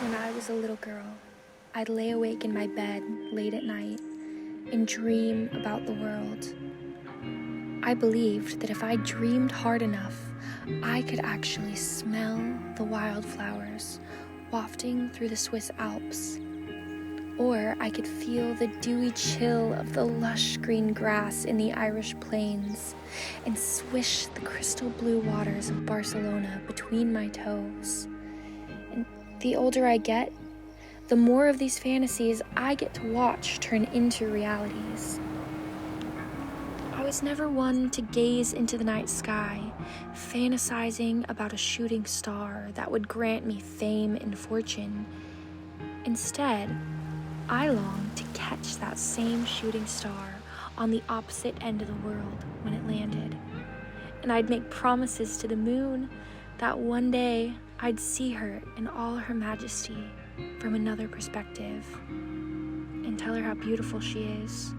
When I was a little girl, I'd lay awake in my bed late at night and dream about the world. I believed that if I dreamed hard enough, I could actually smell the wildflowers wafting through the Swiss Alps. Or I could feel the dewy chill of the lush green grass in the Irish plains and swish the crystal blue waters of Barcelona between my toes. And the older I get, the more of these fantasies I get to watch turn into realities. I was never one to gaze into the night sky, fantasizing about a shooting star that would grant me fame and fortune. Instead, I longed to catch that same shooting star on the opposite end of the world when it landed. And I'd make promises to the moon that one day I'd see her in all her majesty from another perspective and tell her how beautiful she is.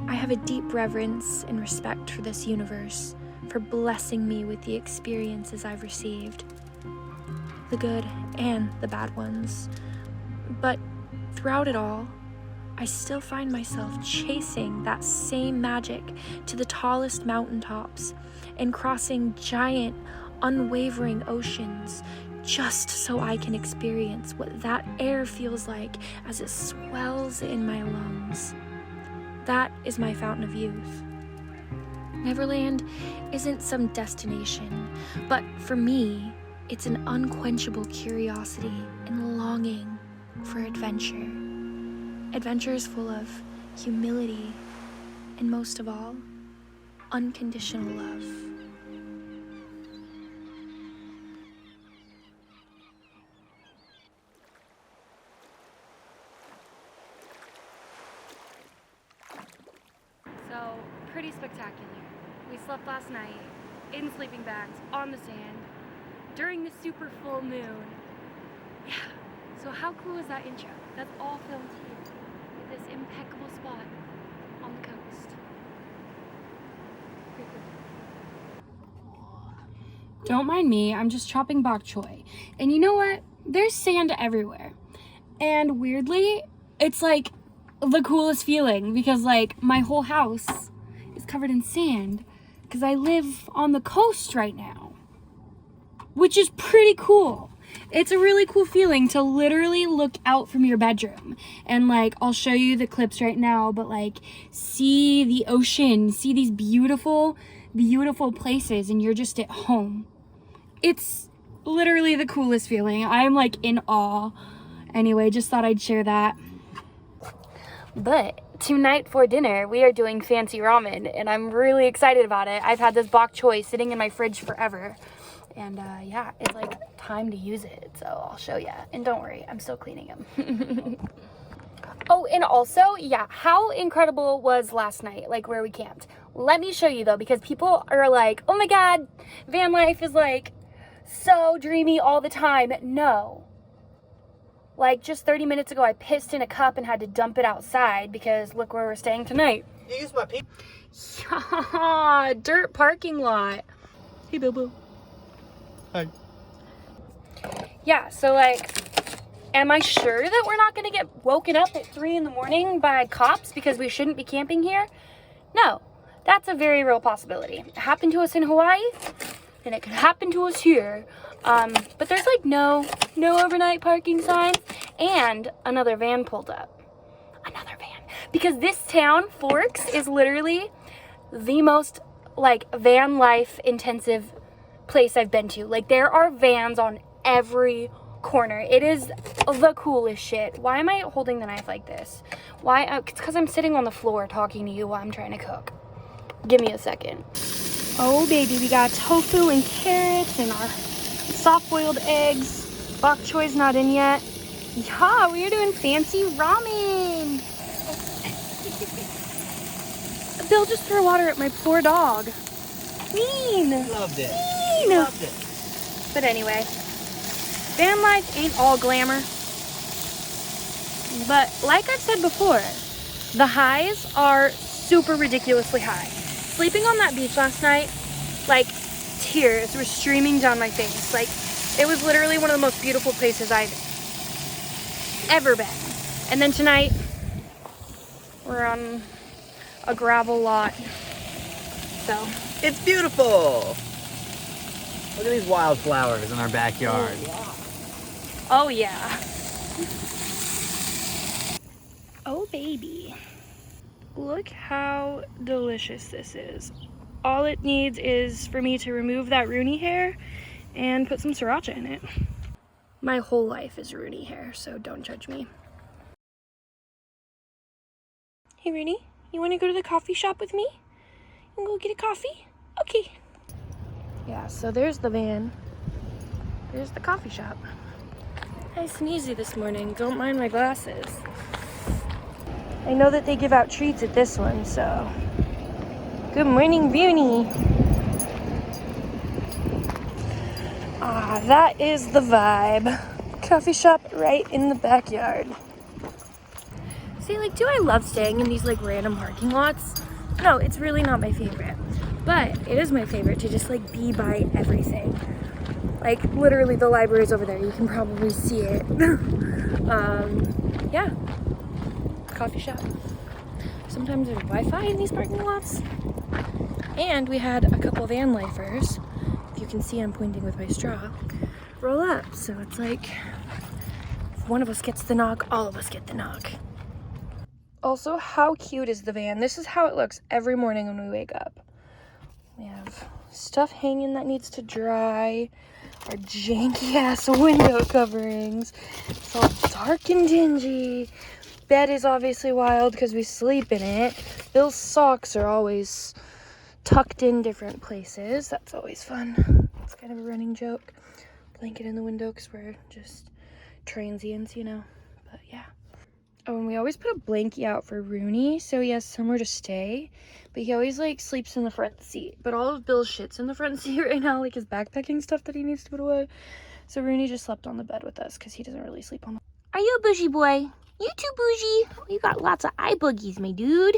I have a deep reverence and respect for this universe, for blessing me with the experiences I've received, the good and the bad ones. But throughout it all, I still find myself chasing that same magic to the tallest mountaintops and crossing giant, unwavering oceans just so I can experience what that air feels like as it swells in my lungs. That is my fountain of youth. Neverland isn't some destination, but for me, it's an unquenchable curiosity and longing for adventure. Adventures full of humility and, most of all, unconditional love. So, pretty spectacular. We slept last night in sleeping bags on the sand during the super full moon. Yeah, so how cool is that intro? That's all filmed here at this impeccable spot on the coast. Pretty cool. Don't mind me, I'm just chopping bok choy. And you know what? There's sand everywhere. And weirdly, it's like the coolest feeling because like my whole house is covered in sand because I live on the coast right now, which is pretty cool. It's a really cool feeling to literally look out from your bedroom and like, I'll show you the clips right now, but like see the ocean, see these beautiful, beautiful places and you're just at home. It's literally the coolest feeling. I'm like in awe. Anyway, just thought I'd share that. But tonight for dinner, we are doing fancy ramen, and I'm really excited about it. I've had this bok choy sitting in my fridge forever, and yeah, it's like time to use it, so I'll show you. And don't worry, I'm still cleaning them. Oh, and also, yeah, how incredible was last night, like where we camped? Let me show you though, because people are like, oh my God, van life is like so dreamy all the time. No. Like, just 30 minutes ago, I pissed in a cup and had to dump it outside because look where we're staying tonight. You use my pee. Yeah, dirt parking lot. Hey, Bilbo. Hi. Yeah, so, like, am I sure that we're not going to get woken up at 3 in the morning by cops because we shouldn't be camping here? No, that's a very real possibility. It happened to us in Hawaii, and it could happen to us here. But there's like no overnight parking signs, and another van pulled up. Another van. Because this town, Forks, is literally the most like van life intensive place I've been to. Like there are vans on every corner. It is the coolest shit. Why am I holding the knife like this? Why? It's because I'm sitting on the floor talking to you while I'm trying to cook. Give me a second. Oh baby, we got tofu and carrots and our soft-boiled eggs. Bok choy's not in yet. Yeah, we're doing fancy ramen. Bill just threw water at my poor dog. Mean. Loved it. Mean. Loved it. But anyway, van life ain't all glamour. But like I've said before, the highs are super ridiculously high. Sleeping on that beach last night, like tears were streaming down my face. Like It was literally one of the most beautiful places I've ever been. And then tonight, we're on a gravel lot. So. It's beautiful. Look at these wildflowers in our backyard. Oh yeah. Oh baby. Look how delicious this is. All it needs is for me to remove that Rooney hair and put some sriracha in it. My whole life is Rooney hair, so don't judge me. Hey Rooney, you want to go to the coffee shop with me? You want to go get a coffee? Okay. Yeah, so there's the van. There's the coffee shop. Nice and easy this morning. Don't mind my glasses. I know that they give out treats at this one, so. Good morning, Rooney. Ah, that is the vibe. Coffee shop right in the backyard. See, like, do I love staying in these, like, random parking lots? No, it's really not my favorite. But it is my favorite to just, like, be by everything. Like, literally, the library's over there. You can probably see it. Yeah. Coffee shop. Sometimes there's Wi-Fi in these parking lots. And we had a couple van lifers. If you can see, I'm pointing with my straw. Roll up. So it's like, if one of us gets the knock, all of us get the knock. Also, how cute is the van? This is how it looks every morning when we wake up. We have stuff hanging that needs to dry. Our janky ass window coverings. It's all dark and dingy. Bed is obviously wild because we sleep in it. Bill's socks are always tucked in different places. That's always fun. It's kind of a running joke. Blanket in the window because we're just transients, you know. But yeah. Oh, and we always put a blankie out for Rooney so he has somewhere to stay. But he always, like, sleeps in the front seat. But all of Bill's shit's in the front seat right now, like his backpacking stuff that he needs to put away. So Rooney just slept on the bed with us because he doesn't really sleep on the... Are you a bougie boy? You too bougie? Oh, you got lots of eye boogies, my dude.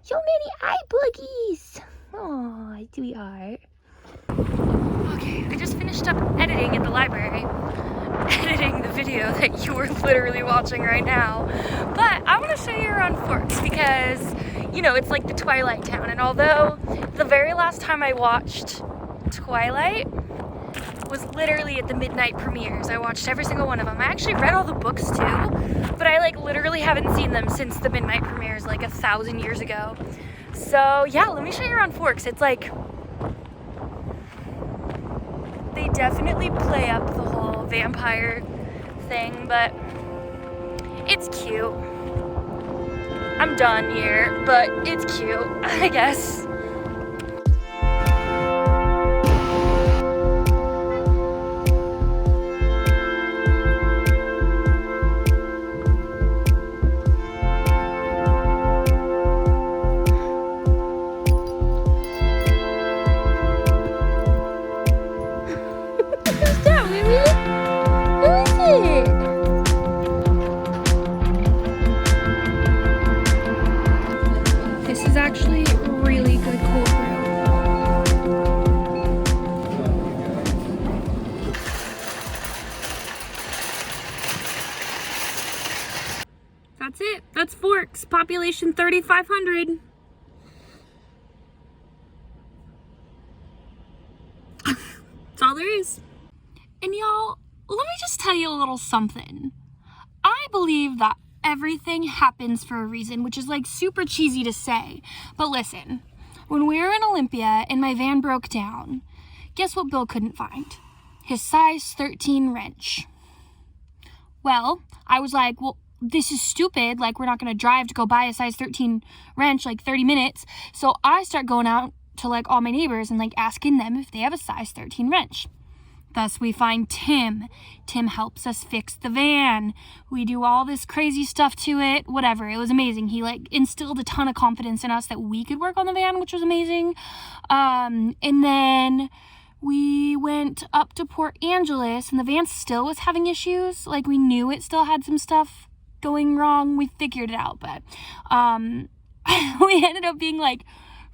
So many eye boogies. Aw, sweetheart. Okay, I just finished up editing at the library. Editing the video that you are literally watching right now. But I want to show you around Forks because, you know, it's like the Twilight town. And although the very last time I watched Twilight was literally at the midnight premieres. I watched every single one of them. I actually read all the books too, but I like literally haven't seen them since the midnight premieres like 1,000 years ago. So yeah, let me show you around Forks. It's like, they definitely play up the whole vampire thing, but it's cute. I'm done here, but it's cute, I guess. Actually really good cold brew. That's it. That's Forks. Population 3,500. That's all there is. And y'all, let me just tell you a little something. I believe that everything happens for a reason, which is like super cheesy to say. But listen, when we were in Olympia and my van broke down, guess what Bill couldn't find? His size 13 wrench. Well, I was like, well, this is stupid. Like, we're not going to drive to go buy a size 13 wrench, like 30 minutes. So I start going out to like all my neighbors and like asking them if they have a size 13 wrench. Thus, we find Tim. Tim helps us fix the van. We do all this crazy stuff to it, whatever. It was amazing. He, like, instilled a ton of confidence in us that we could work on the van, which was amazing. And then we went up to Port Angeles, and the van still was having issues. Like, we knew it still had some stuff going wrong. We figured it out, but we ended up being, like,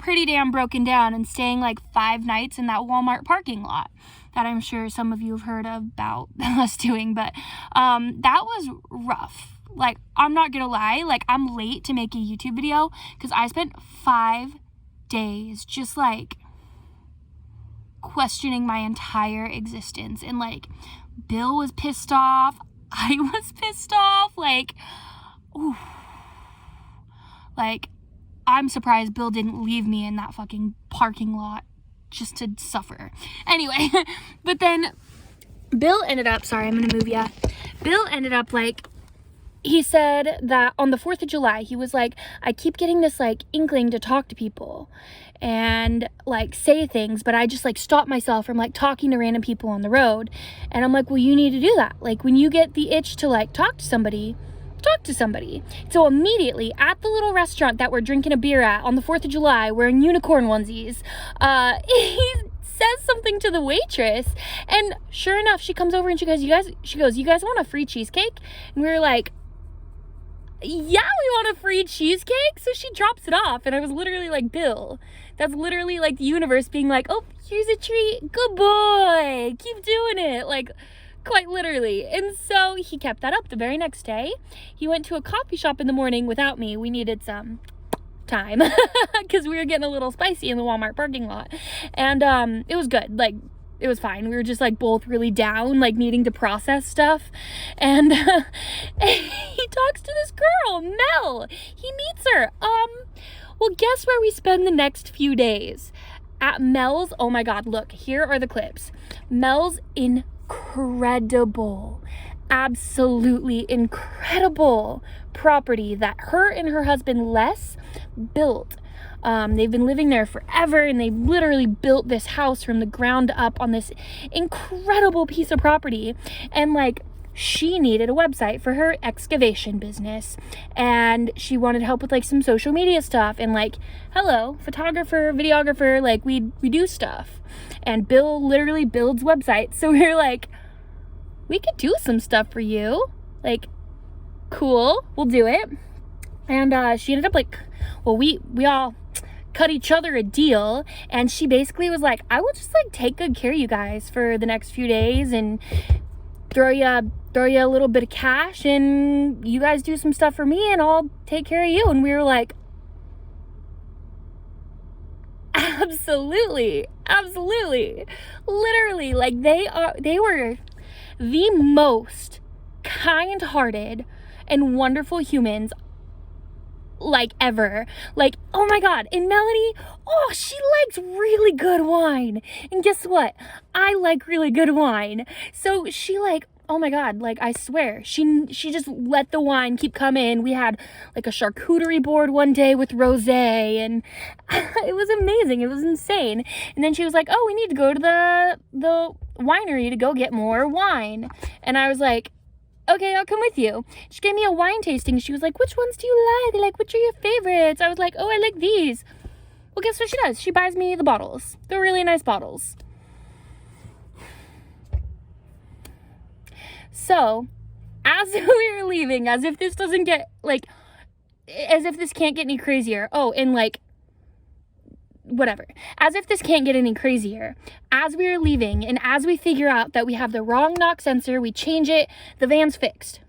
pretty damn broken down and staying like 5 nights in that Walmart parking lot that I'm sure some of you have heard about us doing. But that was rough. Like, I'm not gonna lie, like, I'm late to make a YouTube video because I spent 5 days just like questioning my entire existence. And like, Bill was pissed off, I was pissed off, like, ooh. Like, I'm surprised Bill didn't leave me in that fucking parking lot just to suffer. Anyway, but then Bill ended up, sorry, I'm gonna move ya. Bill ended up like, he said that on the 4th of July, he was like, I keep getting this like inkling to talk to people and like say things, but I just like stop myself from like talking to random people on the road. And I'm like, well, you need to do that. Like, when you get the itch to like talk to somebody. So immediately at the little restaurant that we're drinking a beer at on the 4th of July, wearing unicorn onesies, he says something to the waitress, and sure enough, she comes over and she goes, you guys want a free cheesecake? And we were like, yeah, we want a free cheesecake. So she drops it off, and I was literally like, Bill, that's literally like the universe being like, oh, here's a treat, good boy, keep doing it, like, quite literally. And so he kept that up. The very next day, he went to a coffee shop in the morning without me. We needed some time because we were getting a little spicy in the Walmart parking lot, and it was good. Like, it was fine. We were just like both really down, like needing to process stuff. And he talks to this girl, Mel. He meets her. Well, guess where we spend the next few days? At Mel's. Oh my God, look, here are the clips. Mel's incredible, absolutely incredible property that her and her husband Les built. They've been living there forever, and they literally built this house from the ground up on this incredible piece of property. And like, she needed a website for her excavation business, and she wanted help with like some social media stuff, and like, hello, photographer, videographer, like we do stuff. And Bill literally builds websites. So we were like, we could do some stuff for you. Like, cool, we'll do it. And she ended up like, well, we all cut each other a deal, and she basically was like, I will just like take good care of you guys for the next few days and throw you a little bit of cash, and you guys do some stuff for me and I'll take care of you. And we were like, absolutely, literally, like, they were the most kind-hearted and wonderful humans like ever. Like, oh my God. And Melanie, oh, she likes really good wine, and guess what, I like really good wine. So she like, oh my God, like, I swear, she just let the wine keep coming. We had like a charcuterie board one day with rosé, and it was amazing. It was insane. And then she was like, oh, we need to go to the winery to go get more wine. And I was like, okay, I'll come with you. She gave me a wine tasting. She was like, which ones do you like? Like, which are your favorites? I was like, oh, I like these. Well, guess what she does? She buys me the bottles. They're really nice bottles. So, as we were leaving, as if this doesn't get, like, as if this can't get any crazier. Oh, and like, whatever. As if this can't get any crazier. As we were leaving, and as we figure out that we have the wrong knock sensor, we change it, the van's fixed.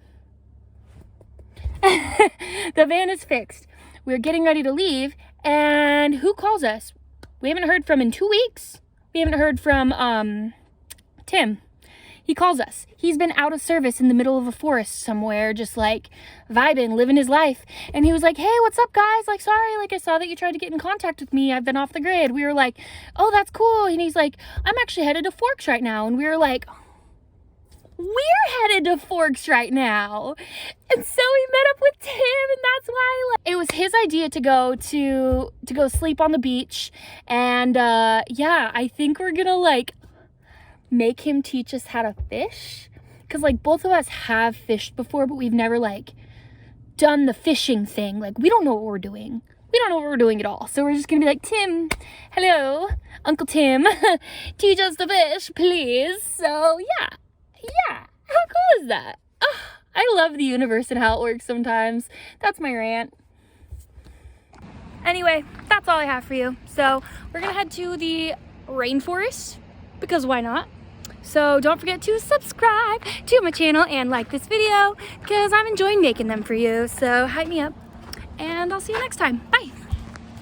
The van is fixed. We're getting ready to leave, and who calls us? We haven't heard from in 2 weeks. We haven't heard from, Tim. He calls us. He's been out of service in the middle of a forest somewhere, just like vibing, living his life. And he was like, hey, what's up, guys? Like, sorry, like, I saw that you tried to get in contact with me. I've been off the grid. We were like, oh, that's cool. And he's like, I'm actually headed to Forks right now. And we were like, we're headed to Forks right now. And so we met up with Tim, and that's why, like, it was his idea to go sleep on the beach. And yeah, I think we're gonna like make him teach us how to fish, because like both of us have fished before, but we've never like done the fishing thing. Like, we don't know what we're doing at all. So we're just gonna be like, Tim, hello, Uncle Tim, teach us to fish, please. So yeah, how cool is that? Oh, I love the universe and how it works sometimes. That's my rant. Anyway, that's all I have for you. So we're gonna head to the rainforest, because why not? So don't forget to subscribe to my channel and like this video, because I'm enjoying making them for you. So hype me up, and I'll see you next time. Bye.